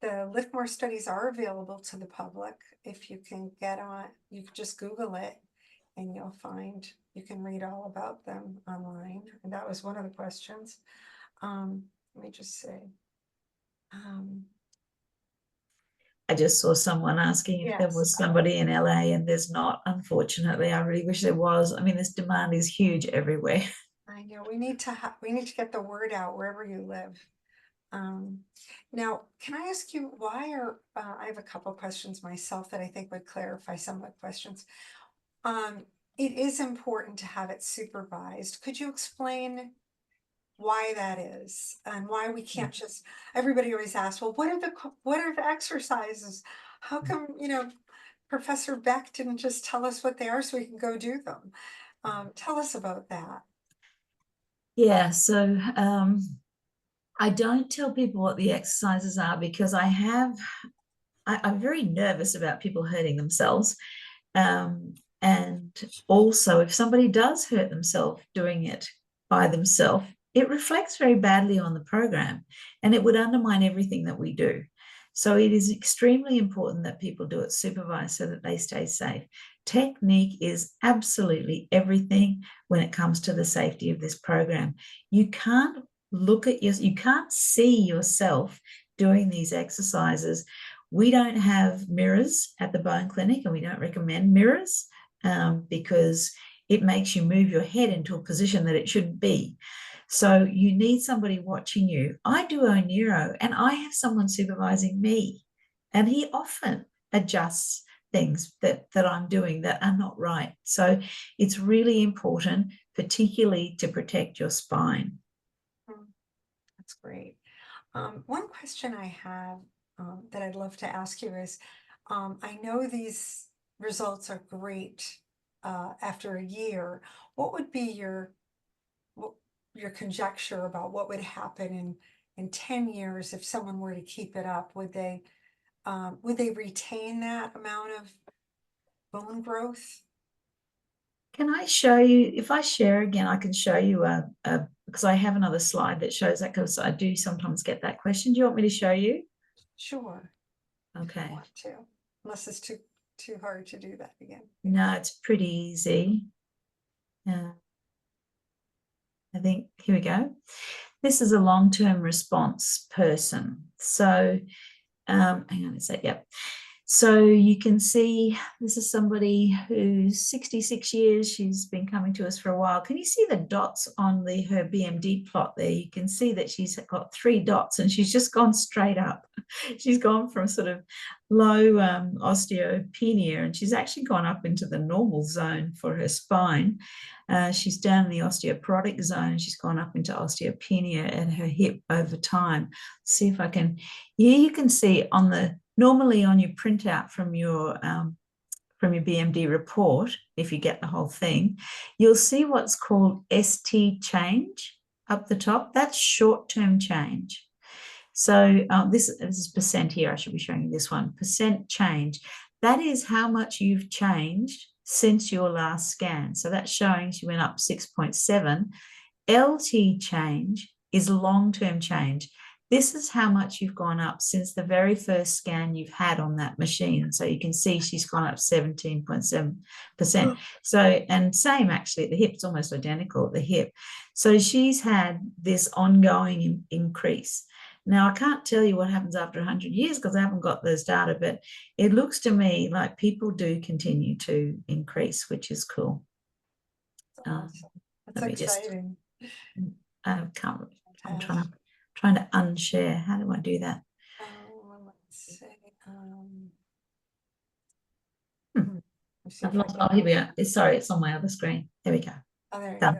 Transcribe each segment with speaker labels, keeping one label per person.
Speaker 1: the Liftmore studies are available to the public. If you can get on, you can just Google it and you'll find, you can read all about them online. And that was one of the questions. Let me just say.
Speaker 2: I just saw someone asking if there was somebody in LA, and there's not, unfortunately. I really wish there was. I mean, this demand is huge everywhere.
Speaker 1: I know we need to get the word out wherever you live. Now, can I ask you why I have a couple of questions myself that I think would clarify some of the questions. It is important to have it supervised. Could you explain why that is and why we can't just, everybody always asks, well, what are the exercises? How come, Professor Beck didn't just tell us what they are so we can go do them? Tell us about that.
Speaker 2: Yeah, so I don't tell people what the exercises are because I'm very nervous about people hurting themselves. And also, if somebody does hurt themselves doing it by themselves, it reflects very badly on the program and it would undermine everything that we do. So it is extremely important that people do it supervised so that they stay safe. Technique is absolutely everything when it comes to the safety of this program. You can't you can't see yourself doing these exercises. We don't have mirrors at the bone clinic and we don't recommend mirrors because it makes you move your head into a position that it shouldn't be. So you need somebody watching you. I do ONERO and I have someone supervising me, and he often adjusts things that I'm doing that are not right. So it's really important, particularly to protect your spine.
Speaker 1: That's great. One question I have that I'd love to ask you is, I know these results are great after a year. What would be your conjecture about what would happen in 10 years if someone were to keep it up? Would they retain that amount of bone growth?
Speaker 2: Can I show you, if I share again, I can show you because I have another slide that shows that, because I do sometimes get that question. Do you want me to show you?
Speaker 1: Sure.
Speaker 2: Okay.
Speaker 1: I want to, unless it's too hard to do that again.
Speaker 2: No, it's pretty easy. I think, here we go. This is a long-term response person. So, hang on a sec, yep. So you can see this is somebody who's 66 years. She's been coming to us for a while. Can you see the dots on her BMD plot there? You can see that she's got 3 dots and she's just gone straight up. She's gone from sort of low osteopenia, and she's actually gone up into the normal zone for her spine. She's down in the osteoporotic zone. She's gone up into osteopenia at her hip over time. See if I can, you can see on normally on your printout from your BMD report, if you get the whole thing, you'll see what's called ST change up the top. That's short-term change. So this is percent here. I should be showing you this one. Percent change. That is how much you've changed since your last scan. So that's showing she went up 6.7. LT change is long-term change. This is how much you've gone up since the very first scan you've had on that machine. So you can see she's gone up 17.7%. So, and same actually at the hip, it's almost identical at the hip. So she's had this ongoing increase. Now, I can't tell you what happens after 100 years because I haven't got those data, but it looks to me like people do continue to increase, which is cool.
Speaker 1: Awesome. That's exciting.
Speaker 2: I'm trying to unshare. How do I do that?
Speaker 1: Let's see.
Speaker 2: I've lost, here we go. Sorry, it's on my other screen. There we go.
Speaker 1: Oh, there you go.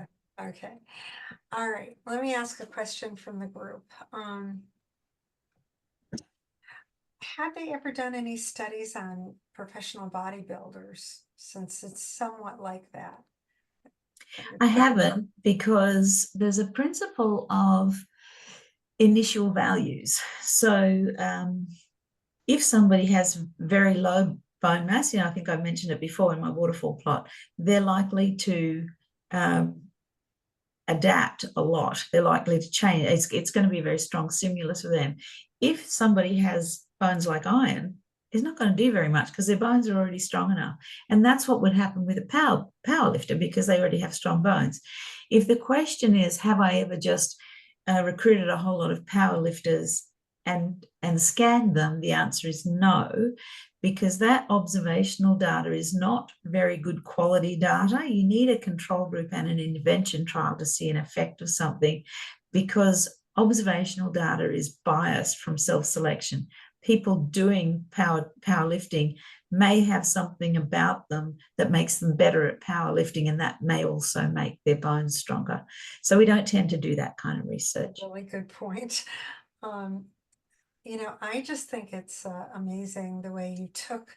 Speaker 1: Okay. All right. Let me ask a question from the group. Have they ever done any studies on professional bodybuilders, since it's somewhat like that?
Speaker 2: I haven't, because there's a principle of initial values. So if somebody has very low bone mass, I think I mentioned it before in my waterfall plot, they're likely to adapt a lot. They're likely to change. It's going to be a very strong stimulus for them. If somebody has bones like iron is not going to do very much because their bones are already strong enough. And that's what would happen with a power lifter because they already have strong bones. If the question is, have I ever just recruited a whole lot of power lifters and scanned them, the answer is no, because that observational data is not very good quality data. You need a control group and an intervention trial to see an effect of something, because observational data is biased from self-selection. People doing powerlifting may have something about them that makes them better at powerlifting, and that may also make their bones stronger. So we don't tend to do that kind of research.
Speaker 1: Really good point. I just think it's amazing the way you took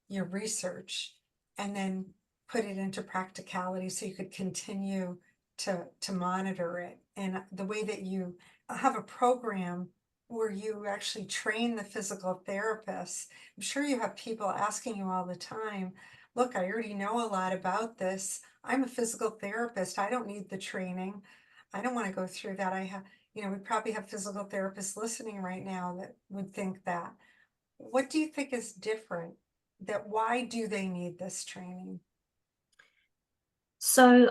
Speaker 1: your research and then put it into practicality so you could continue to monitor it, and the way that you have a program where you actually train the physical therapists. I'm sure you have people asking you all the time, look, I already know a lot about this. I'm a physical therapist. I don't need the training. I don't want to go through that. We probably have physical therapists listening right now that would think that. What do you think is different? Why do they need this training?
Speaker 2: So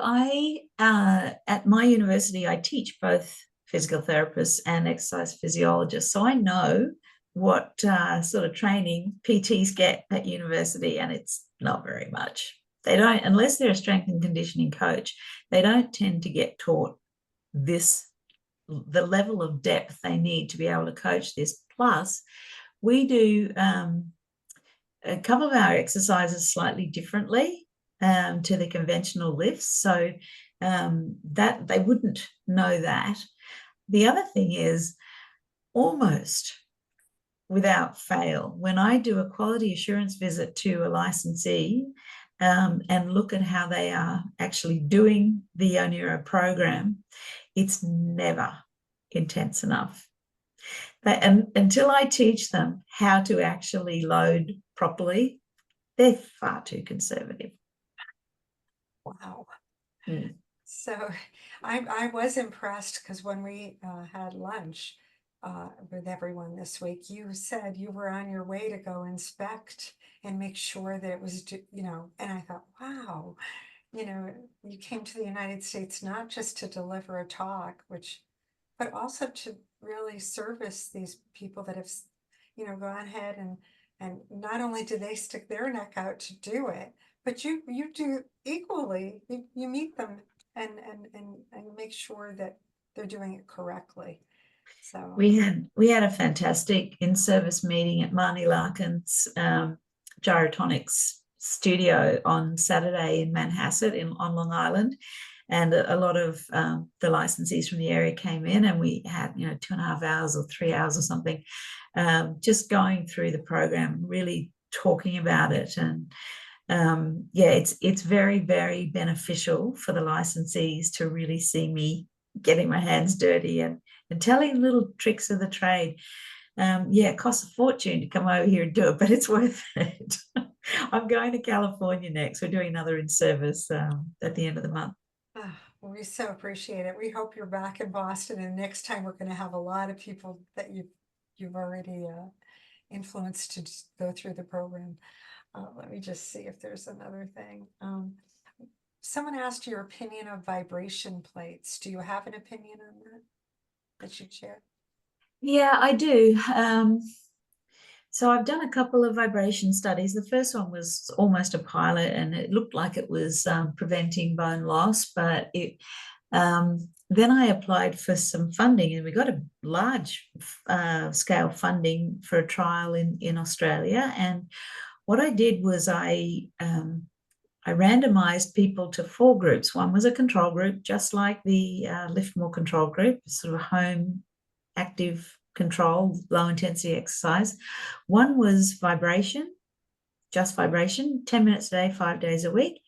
Speaker 2: at my university, I teach both physical therapists and exercise physiologists. So I know what sort of training PTs get at university, and it's not very much. They don't, unless they're a strength and conditioning coach, they don't tend to get taught the level of depth they need to be able to coach this. Plus, we do a couple of our exercises slightly differently to the conventional lifts, so that they wouldn't know that. The other thing is, almost without fail, when I do a quality assurance visit to a licensee and look at how they are actually doing the ONERO program, it's never intense enough. And until I teach them how to actually load properly, they're far too conservative.
Speaker 1: Wow.
Speaker 2: Mm.
Speaker 1: So I was impressed because when we had lunch with everyone this week, you said you were on your way to go inspect and make sure that it was, and I thought, wow, you came to the United States not just to deliver a talk, but also to really service these people that have, gone ahead and not only do they stick their neck out to do it, but you do equally. You meet them and make sure that they're doing it correctly. So
Speaker 2: we had a fantastic in-service meeting at Marnie Larkin's gyrotonics studio on Saturday in Manhasset on Long Island, and a lot of the licensees from the area came in, and we had 2.5 hours or 3 hours or something just going through the program, really talking about it. And it's very, very beneficial for the licensees to really see me getting my hands dirty and telling little tricks of the trade. It costs a fortune to come over here and do it, but it's worth it. I'm going to California next. We're doing another in-service at the end of the month.
Speaker 1: Well, we so appreciate it. We hope you're back in Boston, and next time we're going to have a lot of people that you've already influenced to just go through the program. Let me just see if there's another thing. Someone asked your opinion of vibration plates. Do you have an opinion on that you'd share?
Speaker 2: Yeah, I do. So I've done a couple of vibration studies. The first one was almost a pilot, and it looked like it was preventing bone loss, but then I applied for some funding, and we got a large scale funding for a trial in Australia. And what I did was I randomized people to 4 groups. One was a control group, just like the Lift More control group, sort of home active control, low intensity exercise. One was vibration, just vibration, 10 minutes a day, 5 days a week.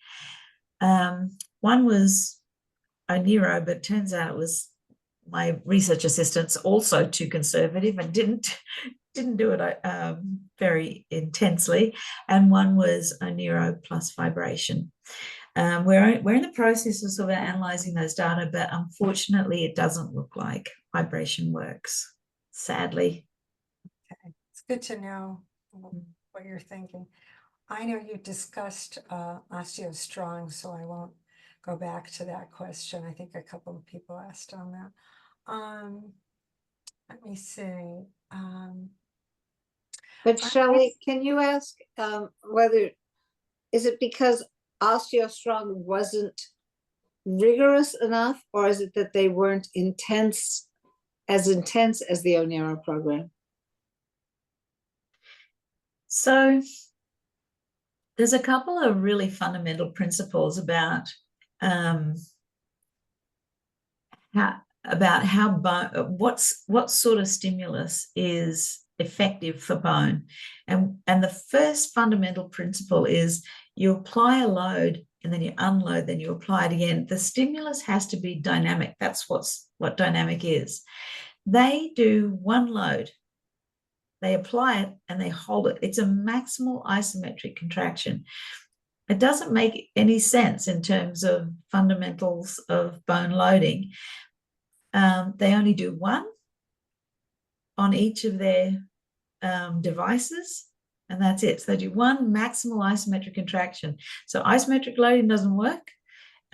Speaker 2: One was ONERO, but turns out it was my research assistants also too conservative and didn't do it very intensely. And one was ONERO plus vibration. We're in the process of sort of analysing those data, but unfortunately it doesn't look like vibration works, sadly.
Speaker 1: Okay, it's good to know what you're thinking. I know you discussed OsteoStrong, so I won't go back to that question. I think a couple of people asked on that. Let me see.
Speaker 3: But
Speaker 1: I-
Speaker 3: Shelley, can you ask whether, is it because OsteoStrong wasn't rigorous enough, or is it that they weren't intense as the ONERO program?
Speaker 2: So there's a couple of really fundamental principles about what sort of stimulus is effective for bone, and the first fundamental principle is you apply a load and then you unload, then you apply it again. The stimulus has to be dynamic. That's what dynamic is. They do one load, they apply it and they hold it. It's a maximal isometric contraction. It doesn't make any sense in terms of fundamentals of bone loading. They only do one on each of their devices, and that's it. So they do one maximal isometric contraction. So isometric loading doesn't work.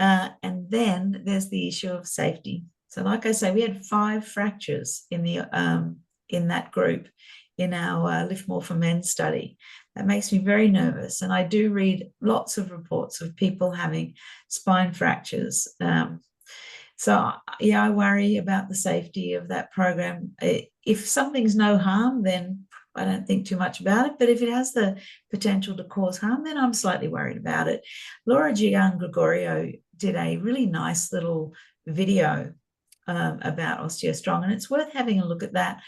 Speaker 2: And then there's the issue of safety. So like I say, we had 5 fractures in that group in our Lift More for Men study. That makes me very nervous. And I do read lots of reports of people having spine fractures. So yeah, I worry about the safety of that program. If something's no harm, then I don't think too much about it. But if it has the potential to cause harm, then I'm slightly worried about it. Laura Gianni-Gregorio did a really nice little video about OsteoStrong, and it's worth having a look at that.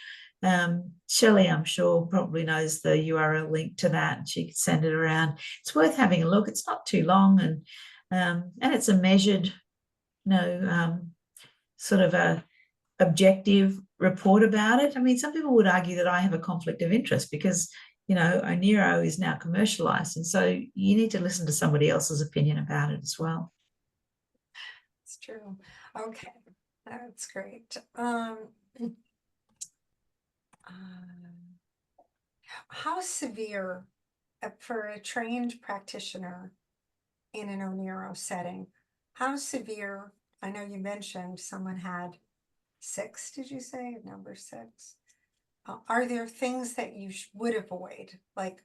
Speaker 2: Shelley, I'm sure, probably knows the URL link to that, and she could send it around. It's worth having a look. It's not too long, and it's a measured, sort of a objective report about it. I mean, some people would argue that I have a conflict of interest because, ONERO is now commercialized, and so you need to listen to somebody else's opinion about it as well.
Speaker 1: It's true. Okay, that's great. How severe for a trained practitioner in an ONERO setting? How severe? I know you mentioned someone had 6. Did you say number 6? Are there things that you would avoid? Like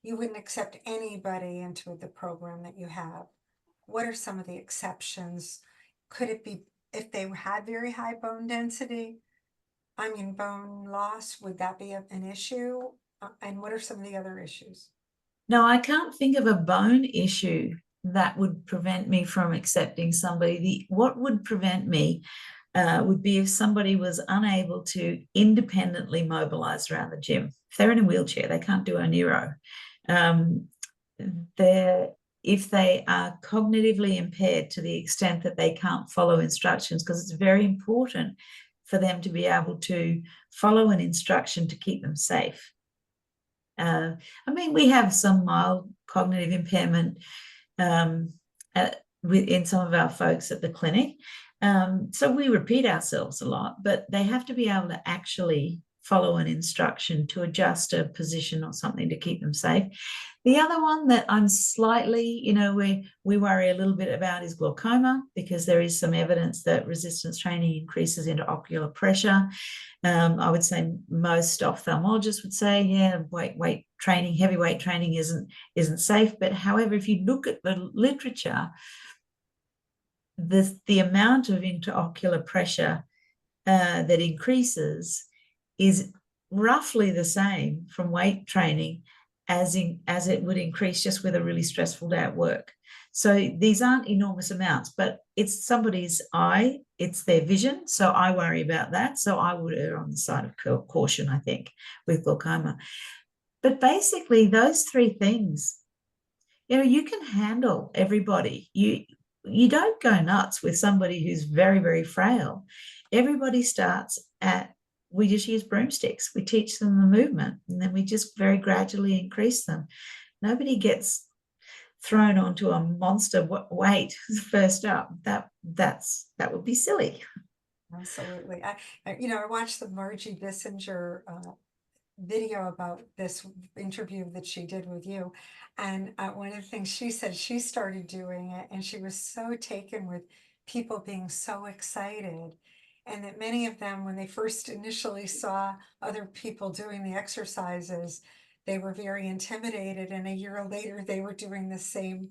Speaker 1: you wouldn't accept anybody into the program that you have. What are some of the exceptions? Could it be if they had very high bone density? I mean, bone loss, would that be an issue? And what are some of the other issues?
Speaker 2: No, I can't think of a bone issue that would prevent me from accepting somebody. What would prevent me would be if somebody was unable to independently mobilize around the gym. If they're in a wheelchair, they can't do ONERO. If they are cognitively impaired to the extent that they can't follow instructions, because it's very important for them to be able to follow an instruction to keep them safe. I mean, we have some mild cognitive impairment in some of our folks at the clinic. So we repeat ourselves a lot, but they have to be able to actually follow an instruction to adjust a position or something to keep them safe. The other one that I'm slightly, we worry a little bit about is glaucoma, because there is some evidence that resistance training increases intraocular pressure. I would say most ophthalmologists would say, yeah, weight training, heavy weight training isn't safe. But however, if you look at the literature, the amount of intraocular pressure that increases is roughly the same from weight training as it would increase just with a really stressful day at work. So these aren't enormous amounts, but it's somebody's eye, it's their vision. So I worry about that. So I would err on the side of caution, I think, with glaucoma. But basically, those 3 things, you can handle everybody. You don't go nuts with somebody who's very, very frail. Everybody starts we just use broomsticks. We teach them the movement, and then we just very gradually increase them. Nobody gets thrown onto a monster weight first up. That would be silly.
Speaker 1: Absolutely. I watched the Margie Bissinger video about this interview that she did with you. And one of the things she said, she started doing it and she was so taken with people being so excited. And that many of them, when they first initially saw other people doing the exercises, they were very intimidated. And a year later, they were doing the same,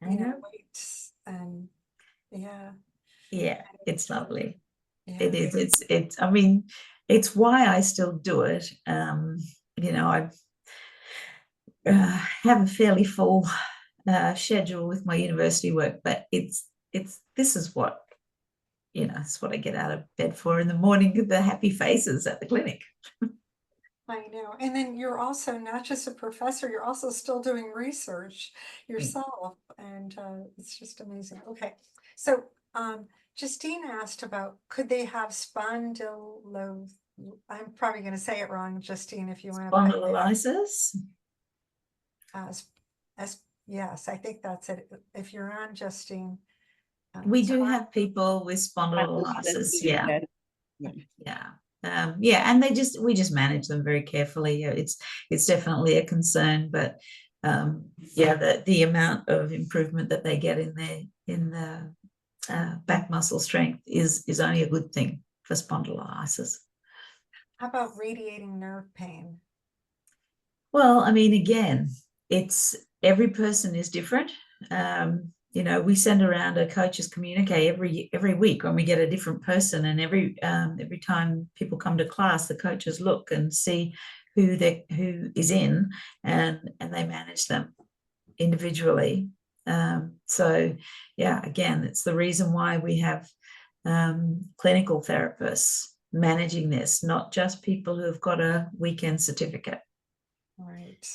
Speaker 1: weights. And yeah.
Speaker 2: Yeah, it's lovely.
Speaker 1: Yeah.
Speaker 2: It is. It's. I mean, it's why I still do it. I have a fairly full schedule with my university work, but this is what it's what I get out of bed for in the morning. The happy faces at the clinic.
Speaker 1: I know. And then you're also not just a professor, you're also still doing research yourself. And it's just amazing. Okay. So Justine asked about, could they have spondylo, I'm probably going to say it wrong, Justine, if you want to.
Speaker 2: Spondylolysis.
Speaker 1: Yes, I think that's it. If you're on, Justine.
Speaker 2: We do have people with spondylolysis. Yeah. And we just manage them very carefully. It's definitely a concern, but the amount of improvement that they get in the back muscle strength is only a good thing for spondylolysis.
Speaker 1: How about radiating nerve pain?
Speaker 2: Well, I mean, again, it's every person is different. We send around a coach's communique every week when we get a different person, and every time people come to class, the coaches look and see who is in, and they manage them individually. Again, it's the reason why we have clinical therapists managing this, not just people who have got a weekend certificate.
Speaker 1: Right.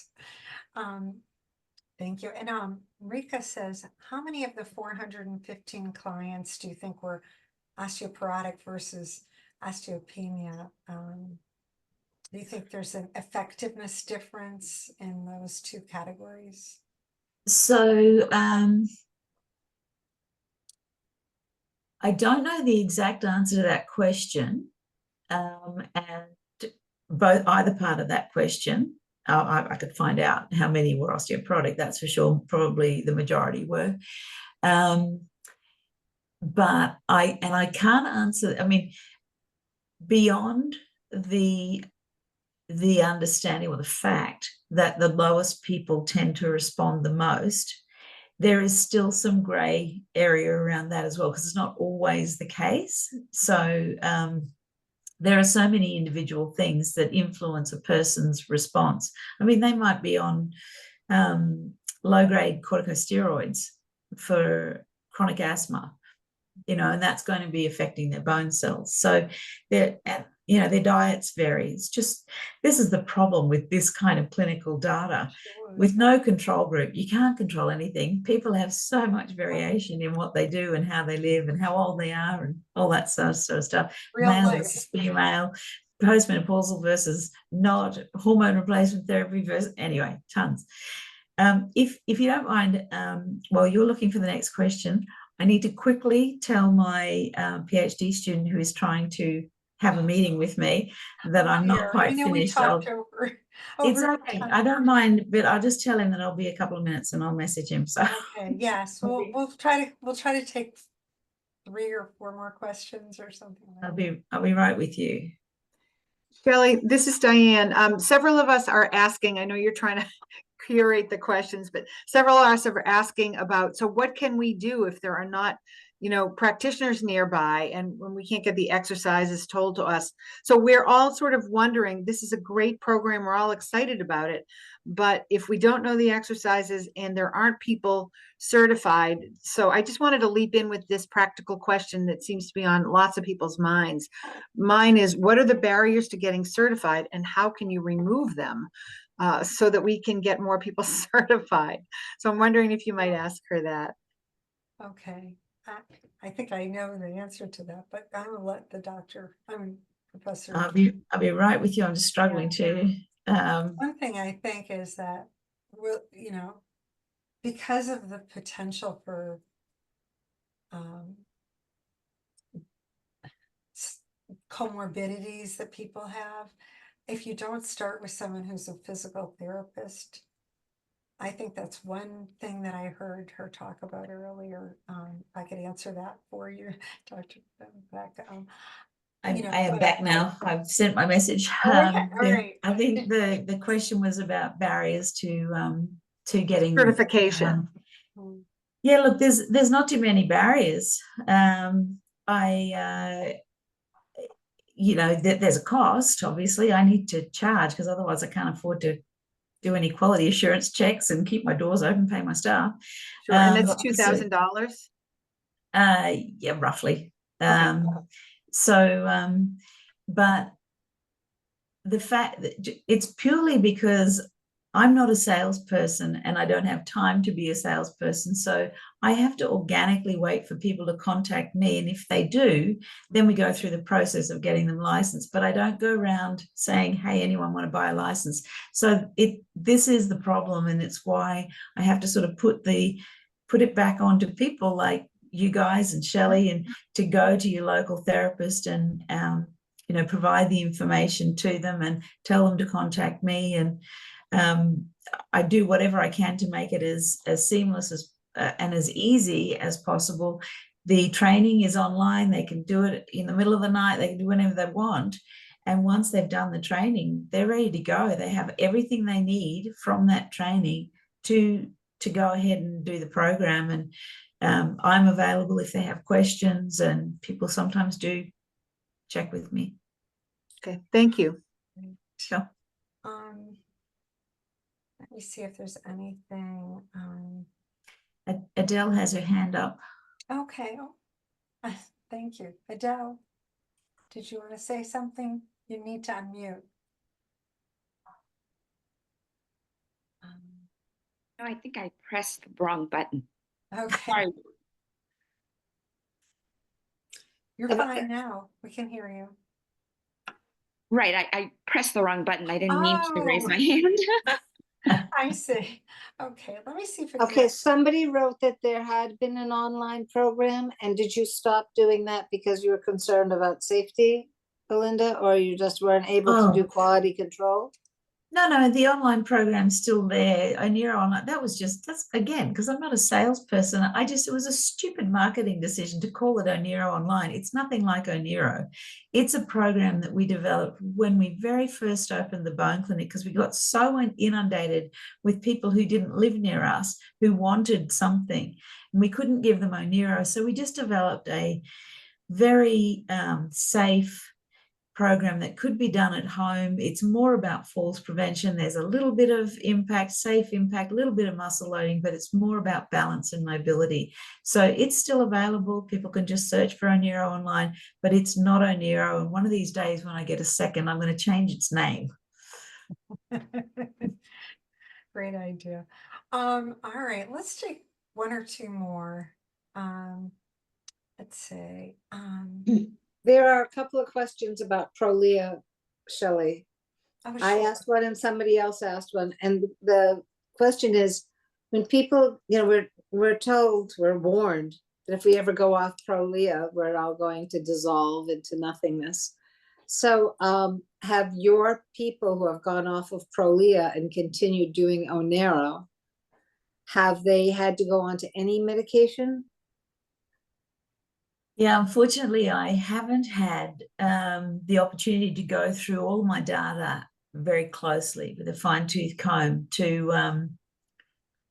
Speaker 1: Thank you. And Rika says, how many of the 415 clients do you think were osteoporotic versus osteopenia? Do you think there's an effectiveness difference in those two categories?
Speaker 2: So I don't know the exact answer to that question, and either part of that question. I could find out how many were osteoporotic, that's for sure. Probably the majority were. But I can't answer, I mean, beyond the understanding or the fact that the lowest people tend to respond the most, there is still some grey area around that as well, because it's not always the case. So there are so many individual things that influence a person's response. I mean, they might be on low-grade corticosteroids for chronic asthma, and that's going to be affecting their bone cells. So their diets vary. It's just, this is the problem with this kind of clinical data. Sure. With no control group, you can't control anything. People have so much variation in what they do and how they live and how old they are and all that sort of stuff. Male versus female, postmenopausal versus not, hormone replacement therapy versus, anyway, tons. If you don't mind, while you're looking for the next question, I need to quickly tell my PhD student who is trying to have a meeting with me that I'm not quite finished. It's okay. I don't mind, but I'll just tell him that I'll be a couple of minutes and I'll message him. So
Speaker 1: okay, yes, we'll try to take 3 or 4 more questions or something like that.
Speaker 2: I'll be right with you.
Speaker 4: Shelley, this is Diane. Several of us are asking, I know you're trying to curate the questions, but several of us are asking about, so what can we do if there are not, practitioners nearby and when we can't get the exercises told to us? So we're all sort of wondering, this is a great program, we're all excited about it, but if we don't know the exercises and there aren't people certified, so I just wanted to leap in with this practical question that seems to be on lots of people's minds. Mine is, what are the barriers to getting certified and how can you remove them so that we can get more people certified? So I'm wondering if you might ask her that.
Speaker 1: Okay. I think I know the answer to that, but I will let the doctor, professor.
Speaker 2: I'll be right with you. I'm just struggling to.
Speaker 1: One thing I think is that because of the potential for comorbidities that people have, if you don't start with someone who's a physical therapist, I think that's one thing that I heard her talk about earlier. I could answer that for you, Dr. Beck.
Speaker 2: I
Speaker 1: You know,
Speaker 2: am
Speaker 1: but-
Speaker 2: back now. I've sent my message.
Speaker 1: Okay, all right.
Speaker 2: I think the question was about barriers to getting
Speaker 4: Certification.
Speaker 2: Yeah, look, there's not too many barriers. You know, there's a cost. Obviously, I need to charge because otherwise I can't afford to do any quality assurance checks and keep my doors open, pay my staff.
Speaker 4: Sure, and that's
Speaker 2: So-
Speaker 4: $2,000.
Speaker 2: Yeah, roughly.
Speaker 4: Okay.
Speaker 2: But the fact that it's purely because I'm not a salesperson and I don't have time to be a salesperson. So I have to organically wait for people to contact me. And if they do, then we go through the process of getting them licensed. But I don't go around saying, hey, anyone want to buy a license? So this is the problem. And it's why I have to sort of put it back onto people like you guys and Shelley, and to go to your local therapist and you know, provide the information to them and tell them to contact me. And I do whatever I can to make it as seamless as and as easy as possible. The training is online. They can do it in the middle of the night. They can do whenever they want. And once they've done the training, they're ready to go. They have everything they need from that training to go ahead and do the program. And I'm available if they have questions, and people sometimes do check with me.
Speaker 4: Okay, thank you.
Speaker 2: Sure.
Speaker 1: Let me see if there's anything.
Speaker 2: Adele has her hand up.
Speaker 1: Okay. Thank you. Adele, did you want to say something? You need to unmute.
Speaker 5: No, I think I pressed the wrong button.
Speaker 1: Okay.
Speaker 5: Sorry.
Speaker 1: You're fine now. We can hear you.
Speaker 5: Right, I pressed the wrong button. I didn't mean to raise
Speaker 1: Oh.
Speaker 5: my hand.
Speaker 1: I see. Okay, let me see if
Speaker 3: Okay, somebody wrote that there had been an online program, and did you stop doing that because you were concerned about safety, Belinda, or you just weren't able to do quality control?
Speaker 2: No, the online program's still there. ONERO online, that's again, because I'm not a salesperson. It was a stupid marketing decision to call it ONERO online. It's nothing like ONERO. It's a program that we developed when we very first opened the bone clinic, because we got so inundated with people who didn't live near us, who wanted something, and we couldn't give them ONERO. So we just developed a very safe program that could be done at home. It's more about falls prevention. There's a little bit of impact, safe impact, a little bit of muscle loading, but it's more about balance and mobility. So it's still available. People can just search for ONERO online, but it's not ONERO. And one of these days when I get a second, I'm going to change its name.
Speaker 1: Great idea. All right, let's take one or two more. Let's see.
Speaker 3: There are a couple of questions about Prolia, Shelley.
Speaker 1: Oh,
Speaker 3: I
Speaker 1: sure.
Speaker 3: asked one and somebody else asked one, and the question is, when people, you know, we're told, we're warned that if we ever go off Prolia, we're all going to dissolve into nothingness. So have your people who have gone off of Prolia and continued doing ONERO, have they had to go on to any medication?
Speaker 2: Yeah, unfortunately, I haven't had the opportunity to go through all my data very closely with a fine-tooth comb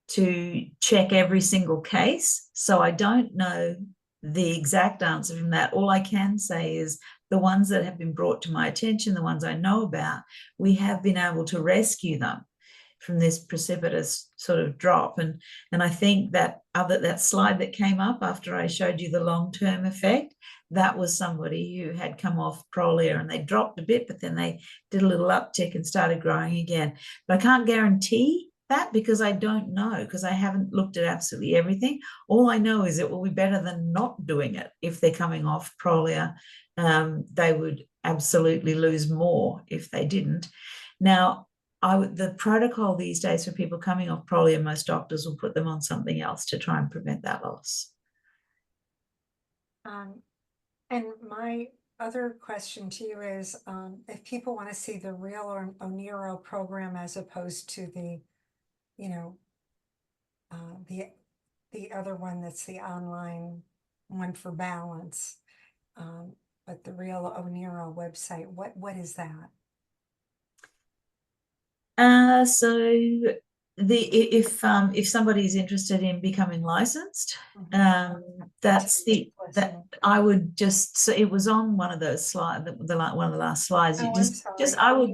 Speaker 2: to check every single case. So I don't know the exact answer from that. All I can say is the ones that have been brought to my attention, the ones I know about, we have been able to rescue them from this precipitous sort of drop. And I think that slide that came up after I showed you the long-term effect, that was somebody who had come off Prolia and they dropped a bit, but then they did a little uptick and started growing again. But I can't guarantee that because I don't know, because I haven't looked at absolutely everything. All I know is it will be better than not doing it. If they're coming off Prolia, they would absolutely lose more if they didn't. Now, the protocol these days for people coming off Prolia, most doctors will put them on something else to try and prevent that loss.
Speaker 1: And my other question to you is, if people want to see the real or ONERO program as opposed to the, you know, the other one that's the online one for balance, but the real ONERO website, what is that?
Speaker 2: So if somebody's interested in becoming licensed, that's that I would just, so it was on one of those slides, one of the last slides.
Speaker 1: Oh,
Speaker 2: You
Speaker 1: I'm
Speaker 2: just
Speaker 1: sorry.
Speaker 2: I would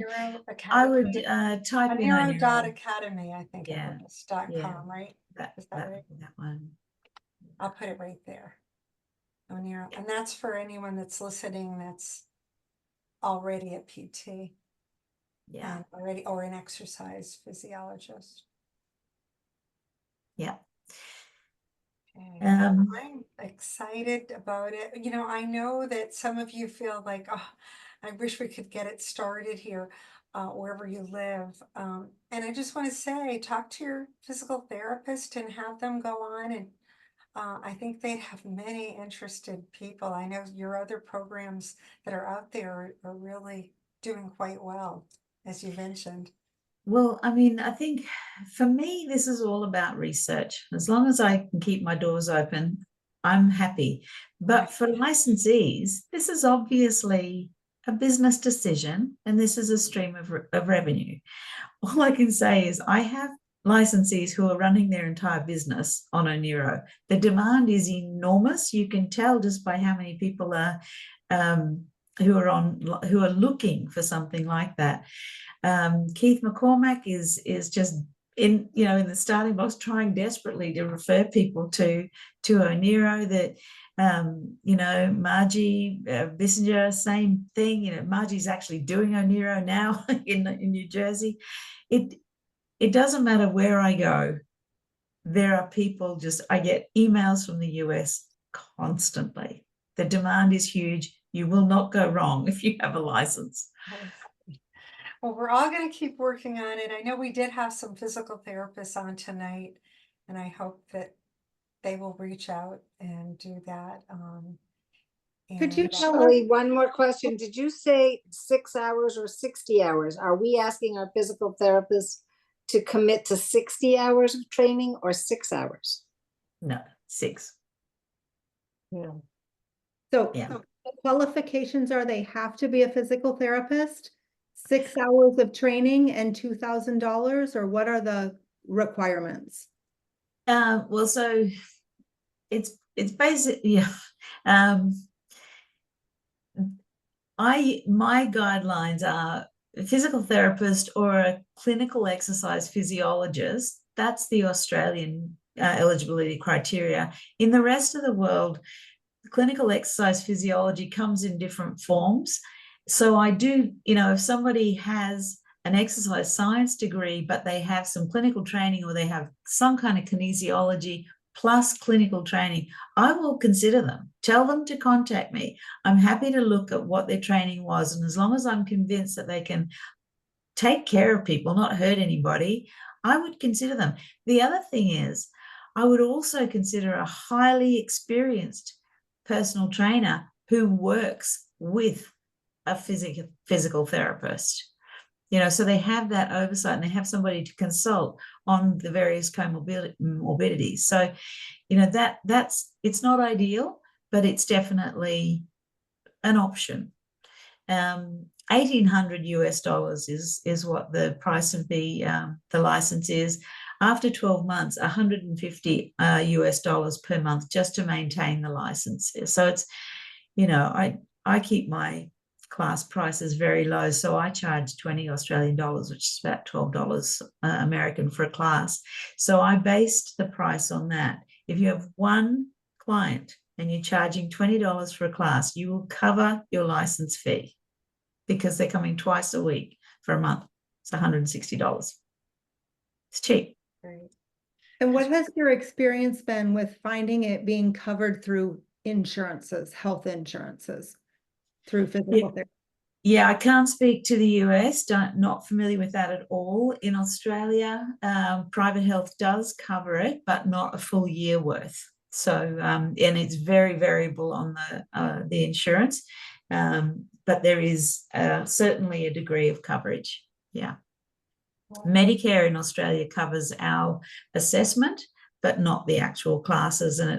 Speaker 1: ONERO
Speaker 2: type in
Speaker 1: ONERO
Speaker 2: ONERO.
Speaker 1: Academy, I think
Speaker 2: Yeah,
Speaker 1: it was .com,
Speaker 2: yeah.
Speaker 1: right?
Speaker 2: That
Speaker 1: Is that right?
Speaker 2: one.
Speaker 1: I'll put it right there. ONERO, and that's for anyone that's listening that's already a PT.
Speaker 2: Yeah.
Speaker 1: Already, or an exercise physiologist.
Speaker 2: Yeah.
Speaker 1: Okay. I'm excited about it. You know, I know that some of you feel like, oh, I wish we could get it started here, wherever you live. And I just want to say, talk to your physical therapist and have them go on. And I think they have many interested people. I know your other programs that are out there are really doing quite well, as you mentioned.
Speaker 2: Well, I mean, I think for me, this is all about research. As long as I can keep my doors open, I'm happy. But for licensees, this is obviously a business decision, and this is a stream of revenue. All I can say is I have licensees who are running their entire business on ONERO. The demand is enormous. You can tell just by how many people are who are looking for something like that. Keith McCormack is just in the starting box, trying desperately to refer people to ONERO. That Margie Bissinger, same thing. Margie's actually doing ONERO now in New Jersey. It doesn't matter where I go. There are people I get emails from the US constantly. The demand is huge. You will not go wrong if you have a license.
Speaker 1: Well, we're all going to keep working on it. I know we did have some physical therapists on tonight, and I hope that they will reach out and do that.
Speaker 3: Could you
Speaker 1: and,
Speaker 3: tell me one more question? Did you say 6 hours or 60 hours? Are we asking our physical therapists to commit to 60 hours of training or 6 hours?
Speaker 2: No, 6.
Speaker 3: Yeah.
Speaker 6: So
Speaker 2: Yeah.
Speaker 6: the qualifications are they have to be a physical therapist, 6 hours of training and $2,000, or what are the requirements?
Speaker 2: Well, so it's basic. Yeah. My guidelines are a physical therapist or a clinical exercise physiologist. That's the Australian eligibility criteria. In the rest of the world, clinical exercise physiology comes in different forms. So I do, if somebody has an exercise science degree, but they have some clinical training or they have some kind of kinesiology plus clinical training, I will consider them. Tell them to contact me. I'm happy to look at what their training was. And as long as I'm convinced that they can take care of people, not hurt anybody, I would consider them. The other thing is, I would also consider a highly experienced personal trainer who works with a physical therapist. So they have that oversight and they have somebody to consult on the various comorbidities. So, that's it's not ideal, but it's definitely an option. $1,800 is what the price of the license is. After 12 months, $150 per month just to maintain the license. So it's, I keep my class prices very low. So I charge 20 Australian dollars, which is about $12 American for a class. So I based the price on that. If you have one client and you're charging $20 for a class, you will cover your license fee because they're coming twice a week for a month. It's $160. It's cheap.
Speaker 1: Great.
Speaker 6: And what has your experience been with finding it being covered through insurances, health insurances, through physical therapy?
Speaker 2: Yeah, I can't speak to the US, not familiar with that at all. In Australia, private health does cover it, but not a full year worth. So, and it's very variable on the insurance. But there is certainly a degree of coverage. Yeah. Medicare in Australia covers our assessment, but not the actual classes. And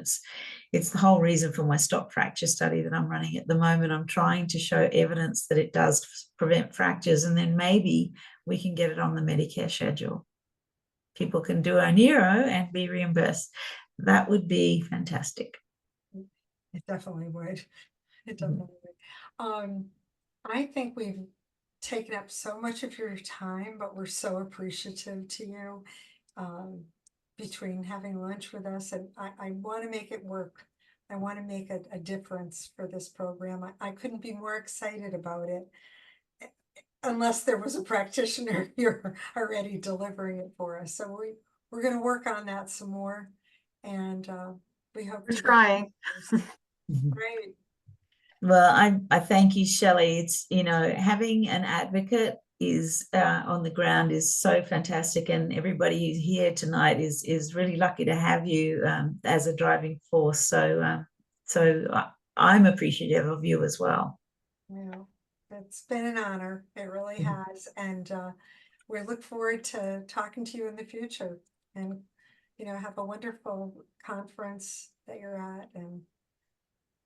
Speaker 2: it's the whole reason for my stop fracture study that I'm running at the moment. I'm trying to show evidence that it does prevent fractures, and then maybe we can get it on the Medicare schedule. People can do ONERO and be reimbursed. That would be fantastic.
Speaker 1: It definitely would. It definitely would. I think we've taken up so much of your time, but we're so appreciative to you. Between having lunch with us, and I want to make it work. I want to make a difference for this program. I couldn't be more excited about it, unless there was a practitioner here already delivering it for us. So we're going to work on that some more, and we hope
Speaker 4: We're
Speaker 1: to
Speaker 4: trying.
Speaker 1: Great.
Speaker 2: Well, I thank you, Shelley. It's, you know, having an advocate is on the ground is so fantastic, and everybody who's here tonight is really lucky to have you as a driving force. So I'm appreciative of you as well.
Speaker 1: Yeah, it's been an honor. It really has, and we look forward to talking to you in the future. And have a wonderful conference that you're at, and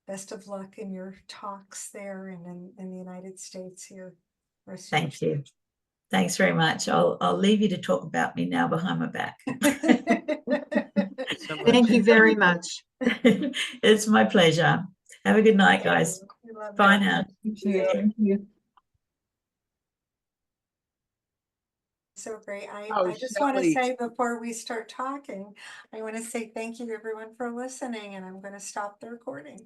Speaker 1: best of luck in your talks there and in the United States here.
Speaker 2: Thank you. Thanks very much. I'll leave you to talk about me now behind my back.
Speaker 4: Thank you very much.
Speaker 2: It's my pleasure. Have a good night, guys. Bye now.
Speaker 6: Thank you.
Speaker 1: So great.
Speaker 7: Oh,
Speaker 1: I just want to
Speaker 7: Shelley.
Speaker 1: say before we start talking, I want to say thank you everyone for listening, and I'm going to stop the recording.